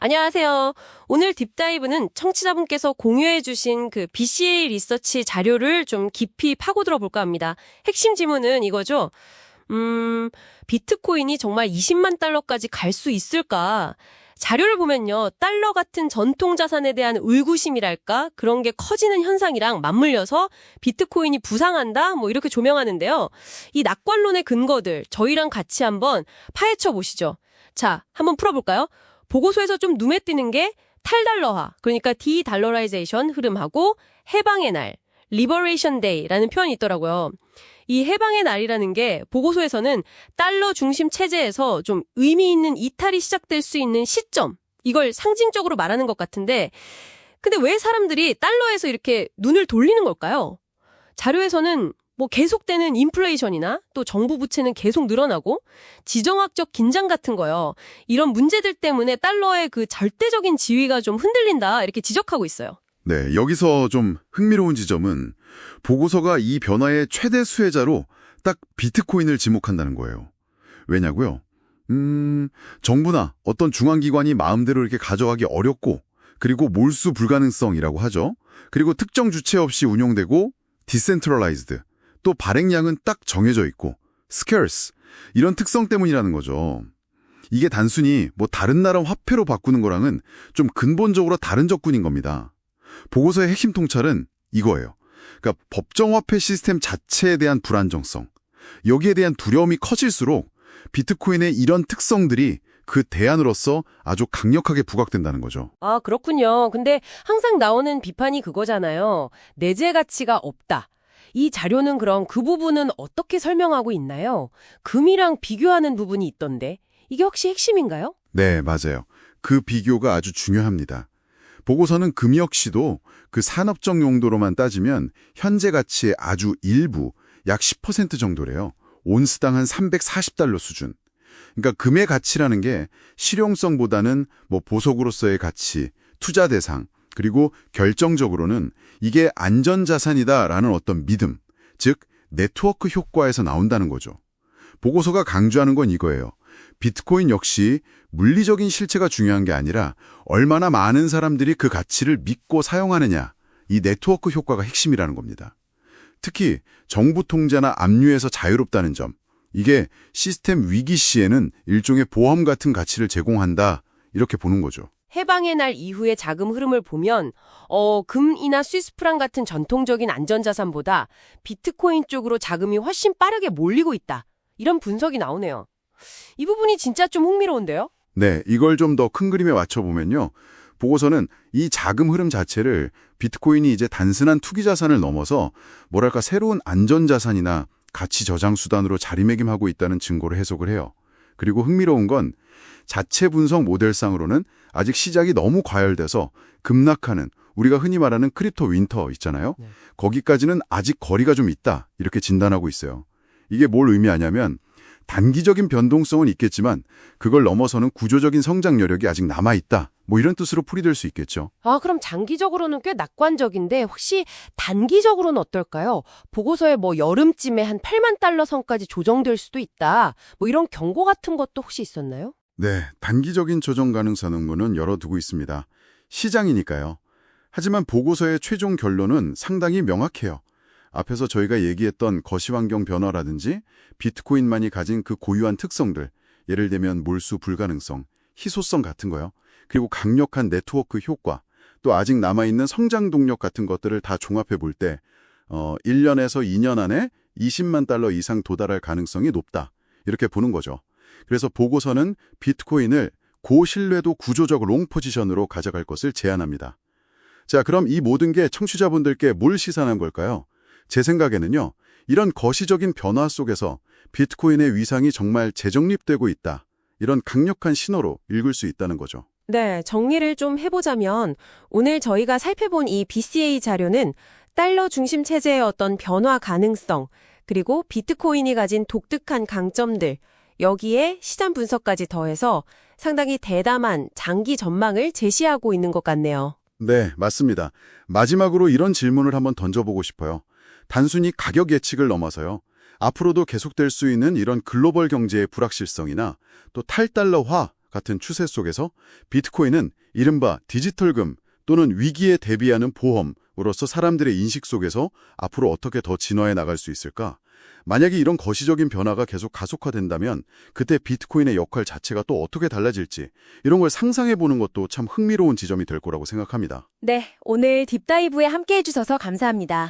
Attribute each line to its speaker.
Speaker 1: 안녕하세요. 오늘 딥다이브는 청취자분께서 공유해주신 그 BCA 리서치 자료를 좀 깊이 파고들어 볼까 합니다. 핵심 지문은 이거죠. 비트코인이 정말 20만 달러까지 갈 수 있을까? 자료를 보면요. 달러 같은 전통 자산에 대한 의구심이랄까? 그런 게 커지는 현상이랑 맞물려서 비트코인이 부상한다? 뭐 이렇게 조명하는데요. 이 낙관론의 근거들 저희랑 같이 한번 파헤쳐 보시죠. 자, 한번 풀어볼까요? 보고서에서 좀 눈에 띄는 게 탈달러화, 그러니까 디달러라이제이션 흐름하고 해방의 날, 리버레이션 데이라는 표현이 있더라고요. 이 해방의 날이라는 게 보고서에서는 달러 중심 체제에서 좀 의미 있는 이탈이 시작될 수 있는 시점, 이걸 상징적으로 말하는 것 같은데, 근데 왜 사람들이 달러에서 이렇게 눈을 돌리는 걸까요? 자료에서는 뭐 계속되는 인플레이션이나 또 정부 부채는 계속 늘어나고 지정학적 긴장 같은 거요. 이런 문제들 때문에 달러의 그 절대적인 지위가 좀 흔들린다 이렇게 지적하고 있어요.
Speaker 2: 네, 여기서 좀 흥미로운 지점은 보고서가 이 변화의 최대 수혜자로 딱 비트코인을 지목한다는 거예요. 왜냐고요? 정부나 어떤 중앙기관이 마음대로 이렇게 가져가기 어렵고 그리고 몰수 불가능성이라고 하죠. 그리고 특정 주체 없이 운용되고 디센트럴라이즈드, 또 발행량은 딱 정해져 있고 scarce, 이런 특성 때문이라는 거죠. 이게 단순히 뭐 다른 나라 화폐로 바꾸는 거랑은 좀 근본적으로 다른 접근인 겁니다. 보고서의 핵심 통찰은 이거예요. 그러니까 법정화폐 시스템 자체에 대한 불안정성, 여기에 대한 두려움이 커질수록 비트코인의 이런 특성들이 그 대안으로서 아주 강력하게 부각된다는 거죠.
Speaker 1: 아, 그렇군요. 근데 항상 나오는 비판이 그거잖아요. 내재 가치가 없다. 이 자료는 그럼 그 부분은 어떻게 설명하고 있나요? 금이랑 비교하는 부분이 있던데 이게 혹시 핵심인가요?
Speaker 2: 네, 맞아요. 그 비교가 아주 중요합니다. 보고서는 금 역시도 그 산업적 용도로만 따지면 현재 가치의 아주 일부, 약 10% 정도래요. 온스당 한 340달러 수준. 그러니까 금의 가치라는 게 실용성보다는 뭐 보석으로서의 가치, 투자 대상, 그리고 결정적으로는 이게 안전자산이다라는 어떤 믿음, 즉 네트워크 효과에서 나온다는 거죠. 보고서가 강조하는 건 이거예요. 비트코인 역시 물리적인 실체가 중요한 게 아니라 얼마나 많은 사람들이 그 가치를 믿고 사용하느냐, 이 네트워크 효과가 핵심이라는 겁니다. 특히 정부 통제나 압류에서 자유롭다는 점, 이게 시스템 위기 시에는 일종의 보험 같은 가치를 제공한다, 이렇게 보는 거죠.
Speaker 1: 해방의 날 이후의 자금 흐름을 보면 금이나 스위스프랑 같은 전통적인 안전자산보다 비트코인 쪽으로 자금이 훨씬 빠르게 몰리고 있다. 이런 분석이 나오네요. 이 부분이 진짜 좀 흥미로운데요?
Speaker 2: 네, 이걸 좀 더 큰 그림에 맞춰보면요. 보고서는 이 자금 흐름 자체를 비트코인이 이제 단순한 투기 자산을 넘어서 뭐랄까 새로운 안전자산이나 가치 저장 수단으로 자리매김하고 있다는 증거로 해석을 해요. 그리고 흥미로운 건 자체 분석 모델상으로는 아직 시작이 너무 과열돼서 급락하는, 우리가 흔히 말하는 크립토 윈터 있잖아요.
Speaker 1: 네.
Speaker 2: 거기까지는 아직 거리가 좀 있다, 이렇게 진단하고 있어요. 이게 뭘 의미하냐면 단기적인 변동성은 있겠지만 그걸 넘어서는 구조적인 성장 여력이 아직 남아있다, 뭐 이런 뜻으로 풀이될 수 있겠죠.
Speaker 1: 아, 그럼 장기적으로는 꽤 낙관적인데 혹시 단기적으로는 어떨까요? 보고서에 뭐 여름쯤에 한 8만 달러 선까지 조정될 수도 있다. 뭐 이런 경고 같은 것도 혹시 있었나요?
Speaker 2: 네, 단기적인 조정 가능성은 열어두고 있습니다. 시장이니까요. 하지만 보고서의 최종 결론은 상당히 명확해요. 앞에서 저희가 얘기했던 거시환경 변화라든지 비트코인만이 가진 그 고유한 특성들, 예를 들면 몰수 불가능성, 희소성 같은 거요. 그리고 강력한 네트워크 효과, 또 아직 남아있는 성장 동력 같은 것들을 다 종합해 볼 때 1년에서 2년 안에 20만 달러 이상 도달할 가능성이 높다, 이렇게 보는 거죠. 그래서 보고서는 비트코인을 고신뢰도 구조적 롱 포지션으로 가져갈 것을 제안합니다. 자, 그럼 이 모든 게 청취자분들께 뭘 시사하는 걸까요? 제 생각에는요, 이런 거시적인 변화 속에서 비트코인의 위상이 정말 재정립되고 있다, 이런 강력한 신호로 읽을 수 있다는 거죠.
Speaker 1: 네, 정리를 좀 해보자면 오늘 저희가 살펴본 이 BCA 자료는 달러 중심 체제의 어떤 변화 가능성, 그리고 비트코인이 가진 독특한 강점들, 여기에 시장 분석까지 더해서 상당히 대담한 장기 전망을 제시하고 있는 것 같네요.
Speaker 2: 네, 맞습니다. 마지막으로 이런 질문을 한번 던져보고 싶어요. 단순히 가격 예측을 넘어서요. 앞으로도 계속될 수 있는 이런 글로벌 경제의 불확실성이나 또 탈달러화, 같은 추세 속에서 비트코인은 이른바 디지털금 또는 위기에 대비하는 보험으로서 사람들의 인식 속에서 앞으로 어떻게 더 진화해 나갈 수 있을까? 만약에 이런 거시적인 변화가 계속 가속화된다면 그때 비트코인의 역할 자체가 또 어떻게 달라질지 이런 걸 상상해 보는 것도 참 흥미로운 지점이 될 거라고 생각합니다.
Speaker 3: 네, 오늘 딥다이브에 함께 해주셔서 감사합니다.